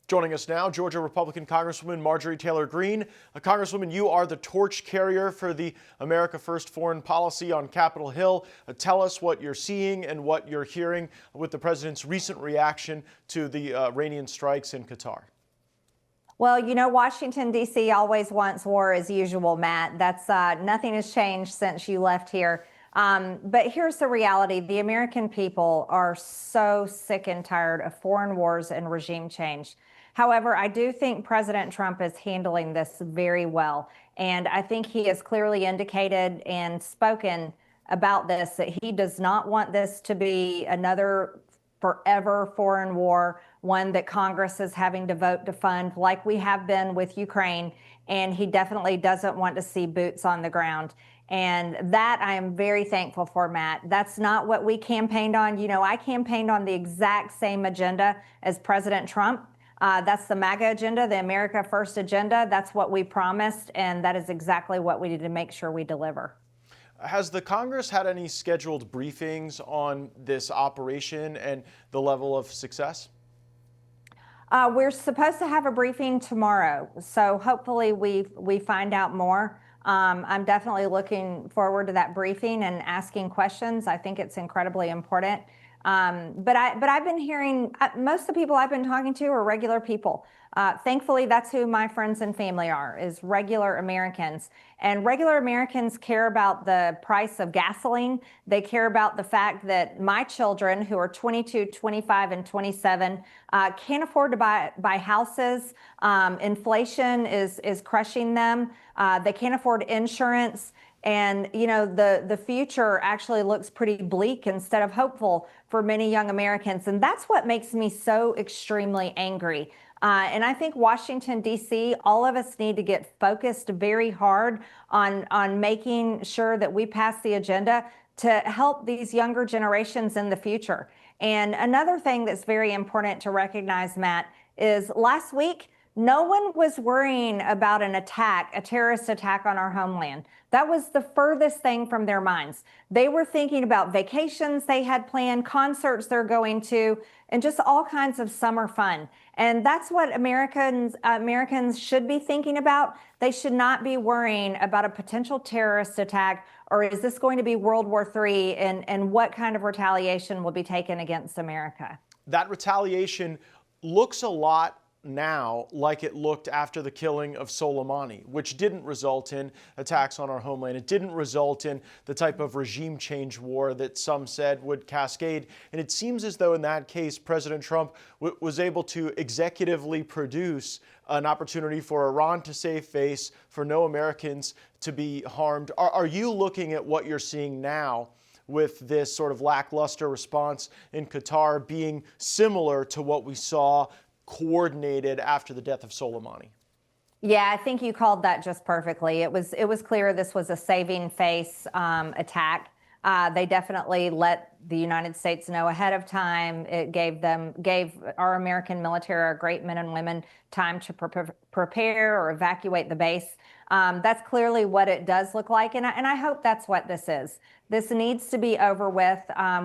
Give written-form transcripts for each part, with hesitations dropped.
Joining us now, Georgia Republican Congresswoman Marjorie Taylor Greene. Congresswoman, you are the torch carrier for the America First foreign policy on Capitol Hill. Tell us what you're seeing and what you're hearing with the president's recent reaction to the Iranian strikes in Qatar. Well, you know, Washington, D.C. always wants war as usual, Matt. That's nothing has changed since you left here. But here's the reality. The American people are so sick and tired of foreign wars and regime change. However, I do think President Trump is handling this very well. And I think he has clearly indicated and spoken about this, that he does not want this to be another forever foreign war, one that Congress is having to vote to fund like we have been with Ukraine. And he definitely doesn't want to see boots on the ground. And that I am very thankful for, Matt. That's not what we campaigned on. You know, I campaigned on the exact same agenda as President Trump. That's the MAGA agenda, the America First agenda. That's what we promised, and that is exactly what we need to make sure we deliver. Has the Congress had any scheduled briefings on this operation and the level of success? We're supposed to have a briefing tomorrow, so hopefully we find out more. I'm definitely looking forward to that briefing and asking questions. I think it's incredibly important. But I've been hearing, most of the people I've been talking to are regular people. Thankfully, that's who my friends and family are, is regular Americans. And regular Americans care about the price of gasoline. They care about the fact that my children, who are 22, 25, and 27, can't afford to buy houses. Inflation is crushing them. They can't afford insurance. And, you know, the future actually looks pretty bleak instead of hopeful for many young Americans. And that's what makes me so extremely angry. And I think Washington, D.C., all of us need to get focused very hard on making sure that we pass the agenda to help these younger generations in the future. And another thing that's very important to recognize, Matt, is last week, no one was worrying about an attack, a terrorist attack on our homeland. That was the furthest thing from their minds. They were thinking about vacations they had planned, concerts they're going to, and just all kinds of summer fun. And that's what Americans should be thinking about. They should not be worrying about a potential terrorist attack, or is this going to be World War III, and what kind of retaliation will be taken against America? That retaliation looks a lot now like it looked after the killing of Soleimani, which didn't result in attacks on our homeland. It didn't result in the type of regime change war that some said would cascade. And it seems as though in that case, President Trump was able to executively produce an opportunity for Iran to save face, for no Americans to be harmed. Are you looking at what you're seeing now with this sort of lackluster response in Qatar being similar to what we saw coordinated after the death of Soleimani? Yeah, I think you called that just perfectly. It was clear this was a saving face attack. They definitely let the United States know ahead of time. It gave our American military, our great men and women, time to prepare or evacuate the base. That's clearly what it does look like, and I hope that's what this is. This needs to be over with.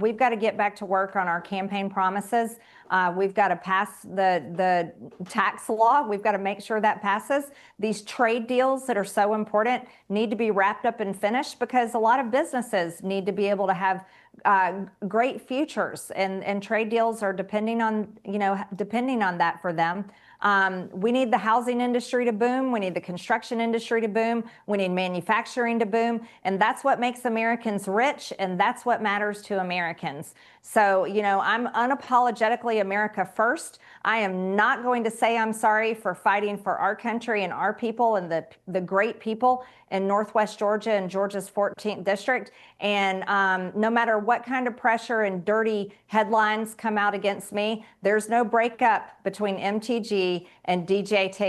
We've got to get back to work on our campaign promises. We've got to pass the tax law. We've got to make sure that passes. These trade deals that are so important need to be wrapped up and finished, because a lot of businesses need to be able to have great futures, and trade deals are depending on that for them. We need the housing industry to boom. We need the construction industry to boom. We need manufacturing to boom. And that's what makes Americans rich, and that's what matters to Americans. So, you know, I'm unapologetically America first. I am not going to say I'm sorry for fighting for our country and our people and the great people in Northwest Georgia and Georgia's 14th district. And no matter what kind of pressure and dirty headlines come out against me, there's no breakup between MTG and DJT.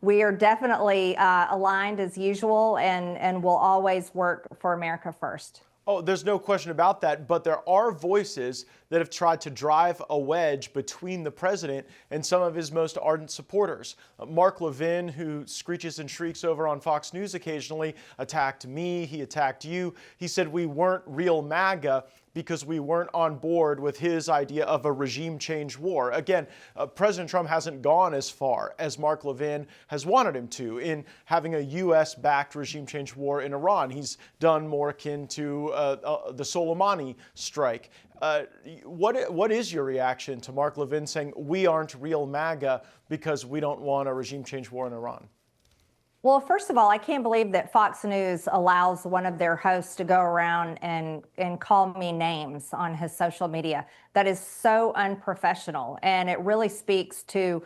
We are definitely aligned as usual, and will always work for America first. Oh, there's no question about that, but there are voices that have tried to drive a wedge between the president and some of his most ardent supporters. Mark Levin, who screeches and shrieks over on Fox News occasionally, attacked me, he attacked you. He said we weren't real MAGA, because we weren't on board with his idea of a regime change war. Again, President Trump hasn't gone as far as Mark Levin has wanted him to in having a U.S.-backed regime change war in Iran. He's done more akin to the Soleimani strike. What is your reaction to Mark Levin saying we aren't real MAGA because we don't want a regime change war in Iran? Well, first of all, I can't believe that Fox News allows one of their hosts to go around and call me names on his social media. That is so unprofessional, and it really speaks to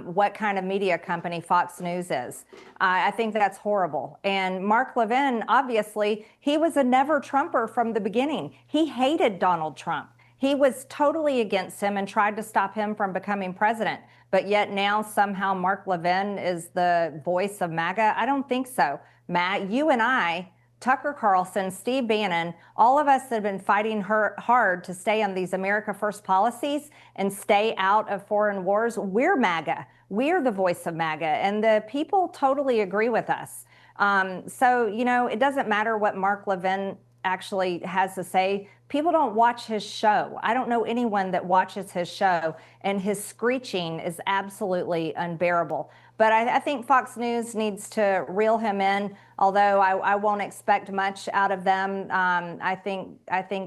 what kind of media company Fox News is. I think that's horrible. And Mark Levin, obviously, he was a never-Trumper from the beginning. He hated Donald Trump. He was totally against him and tried to stop him from becoming president. But yet now somehow Mark Levin is the voice of MAGA? I don't think so. Matt, you and I, Tucker Carlson, Steve Bannon, all of us that have been fighting hard to stay on these America First policies and stay out of foreign wars, we're MAGA. We're the voice of MAGA, and the people totally agree with us. So, you know, it doesn't matter what Mark Levin actually has to say. People don't watch his show. I don't know anyone that watches his show, and his screeching is absolutely unbearable. But I think Fox News needs to reel him in, although I won't expect much out of them. I think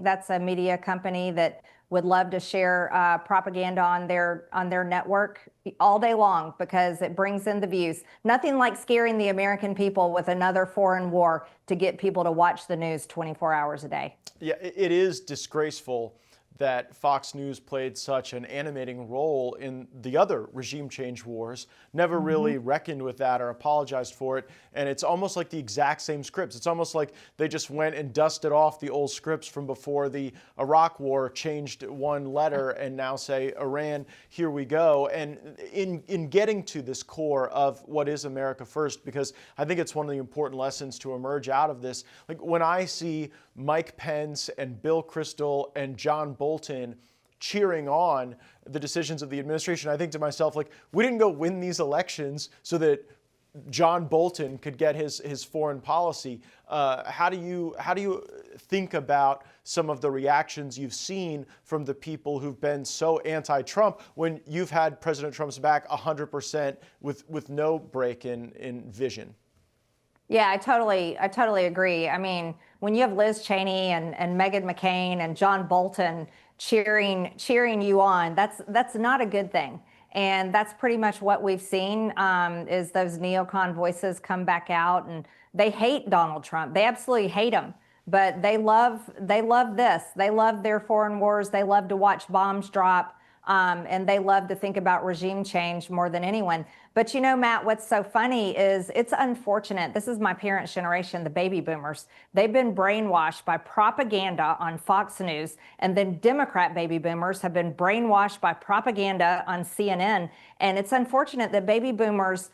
that's a media company that would love to share propaganda on their network all day long because it brings in the views. Nothing like scaring the American people with another foreign war to get people to watch the news 24 hours a day. Yeah, it is disgraceful that Fox News played such an animating role in the other regime change wars, never really reckoned with that or apologized for it. And it's almost like the exact same scripts. It's almost like they just went and dusted off the old scripts from before the Iraq war, changed one letter, and now say, Iran, here we go. And in getting to this core of what is America First, because I think it's one of the important lessons to emerge out of this. Like when I see Mike Pence and Bill Kristol and John Bolton cheering on the decisions of the administration, I think to myself, like, we didn't go win these elections so that John Bolton could get his foreign policy. How do you think about some of the reactions you've seen from the people who've been so anti-Trump when you've had President Trump's back 100% with no break in vision? Yeah, I totally agree. I mean, when you have Liz Cheney and Meghan McCain and John Bolton cheering you on, that's not a good thing. And that's pretty much what we've seen is those neocon voices come back out, and they hate Donald Trump. They absolutely hate him. But they love this. They love their foreign wars. They love to watch bombs drop. And they love to think about regime change more than anyone. But you know, Matt, what's so funny is it's unfortunate. This is my parents' generation, the baby boomers. They've been brainwashed by propaganda on Fox News, and then Democrat baby boomers have been brainwashed by propaganda on CNN. And it's unfortunate that baby boomers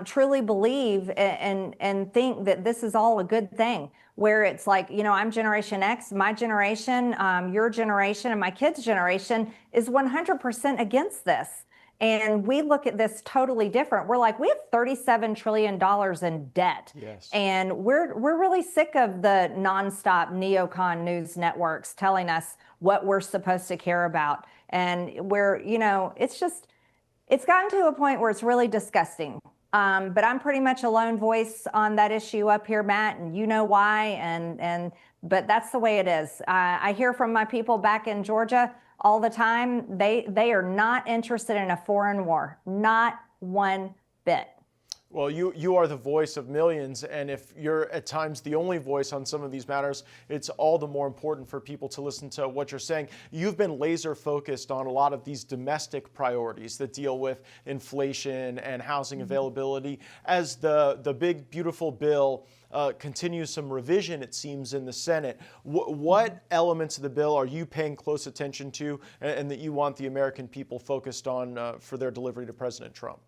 truly believe and think that this is all a good thing, where it's like, you know, I'm Generation X, my generation, your generation, and my kids' generation is 100% against this. And we look at this totally different. We're like, we have $37 trillion in debt. Yes. And we're really sick of the nonstop neocon news networks telling us what we're supposed to care about. And you know, it's gotten to a point where it's really disgusting. But I'm pretty much a lone voice on that issue up here, Matt, and you know why. But that's the way it is. I hear from my people back in Georgia all the time. They are not interested in a foreign war, not one bit. Well, you are the voice of millions, and if you're at times the only voice on some of these matters, it's all the more important for people to listen to what you're saying. You've been laser focused on a lot of these domestic priorities that deal with inflation and housing availability. As the big, beautiful bill continues some revision, it seems, in the Senate, what elements of the bill are you paying close attention to and that you want the American people focused on for their delivery to President Trump?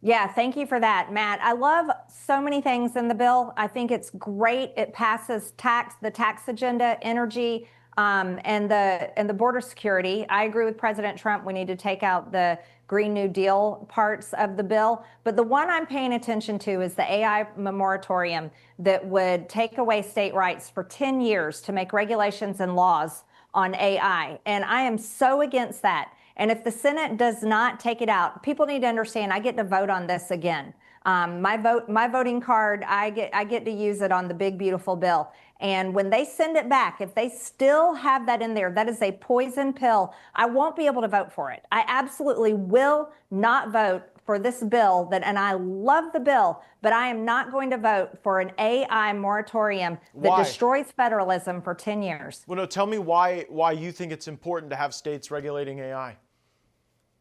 Yeah, thank you for that, Matt. I love so many things in the bill. I think it's great. It passes the tax agenda, energy, and the border security. I agree with President Trump. We need to take out the Green New Deal parts of the bill. But the one I'm paying attention to is the AI moratorium that would take away state rights for 10 years to make regulations and laws on AI. And I am so against that. And if the Senate does not take it out, people need to understand I get to vote on this again. My voting card, I get to use it on the big, beautiful bill. And when they send it back, if they still have that in there, that is a poison pill. I won't be able to vote for it. I absolutely will not vote for this bill and I love the bill, but I am not going to vote for an AI moratorium that destroys federalism for 10 years. Well, no, tell me why you think it's important to have states regulating AI.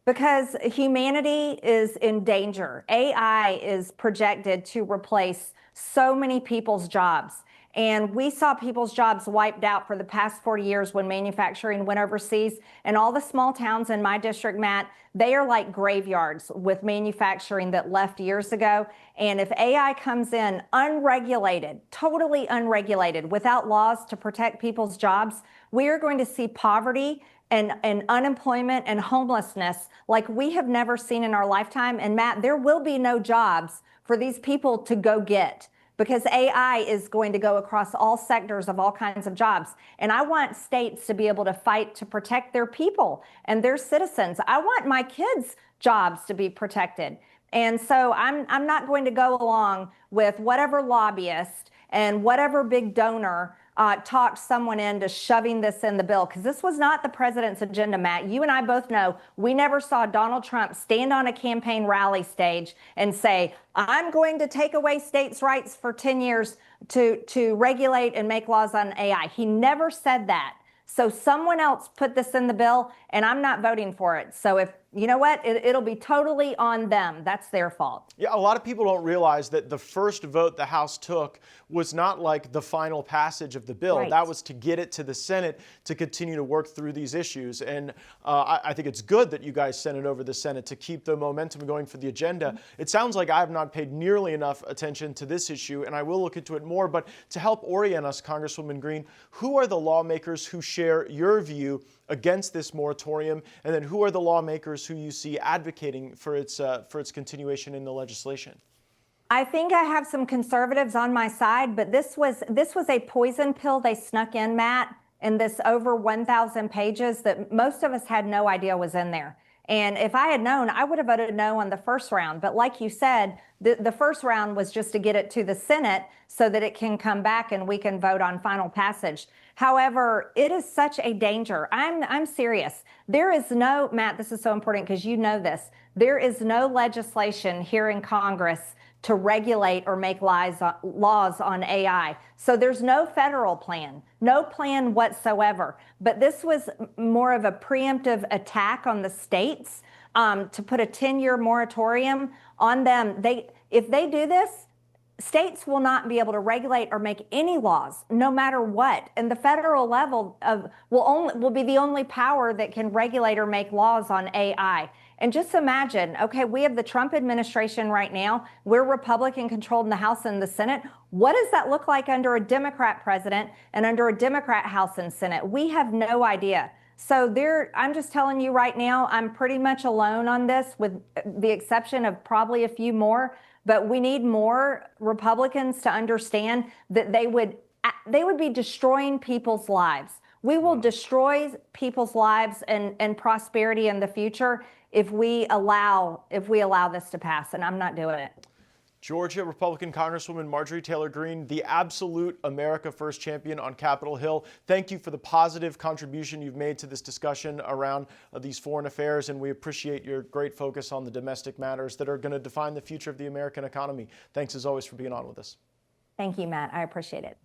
Because humanity is in danger. AI is projected to replace so many people's jobs. And we saw people's jobs wiped out for the past 40 years when manufacturing went overseas. And all the small towns in my district, Matt, they are like graveyards with manufacturing that left years ago. And if AI comes in unregulated, totally unregulated, without laws to protect people's jobs, we are going to see poverty and unemployment and homelessness like we have never seen in our lifetime. And Matt, there will be no jobs for these people to go get, because AI is going to go across all sectors of all kinds of jobs. And I want states to be able to fight to protect their people and their citizens. I want my kids' jobs to be protected. And so I'm not going to go along with whatever lobbyist and whatever big donor talked someone into shoving this in the bill, because this was not the president's agenda, Matt. You and I both know we never saw Donald Trump stand on a campaign rally stage and say, I'm going to take away states' rights for 10 years to regulate and make laws on AI. He never said that. So someone else put this in the bill, and I'm not voting for it. So if, you know what, it'll be totally on them. That's their fault. Yeah, a lot of people don't realize that the first vote the House took was not like the final passage of the bill. Right. That was to get it to the Senate to continue to work through these issues. And I think it's good that you guys sent it over the Senate to keep the momentum going for the agenda. Mm-hmm. It sounds like I have not paid nearly enough attention to this issue, and I will look into it more. But to help orient us, Congresswoman Greene, who are the lawmakers who share your view against this moratorium, and then who are the lawmakers who you see advocating for its continuation in the legislation? I think I have some conservatives on my side, but this was a poison pill they snuck in, Matt, in this over 1,000 pages that most of us had no idea was in there. And if I had known, I would have voted no on the first round. But like you said, the first round was just to get it to the Senate so that it can come back and we can vote on final passage. However, it is such a danger. I'm serious. There is no, Matt, this is so important because you know this. There is no legislation here in Congress to regulate or make laws on AI. So there's no federal plan, no plan whatsoever. But this was more of a preemptive attack on the states to put a 10-year moratorium on them. If they do this, states will not be able to regulate or make any laws, no matter what. And the federal level will be the only power that can regulate or make laws on AI. And just imagine, okay, we have the Trump administration right now. We're Republican controlled in the House and the Senate. What does that look like under a Democrat president and under a Democrat House and Senate? We have no idea. So I'm just telling you right now, I'm pretty much alone on this, with the exception of probably a few more. But we need more Republicans to understand that they would be destroying people's lives. We will destroy people's lives and prosperity in the future if we allow this to pass, and I'm not doing it. Georgia Republican Congresswoman Marjorie Taylor Greene, the absolute America First champion on Capitol Hill. Thank you for the positive contribution you've made to this discussion around these foreign affairs, and we appreciate your great focus on the domestic matters that are going to define the future of the American economy. Thanks as always for being on with us. Thank you, Matt. I appreciate it.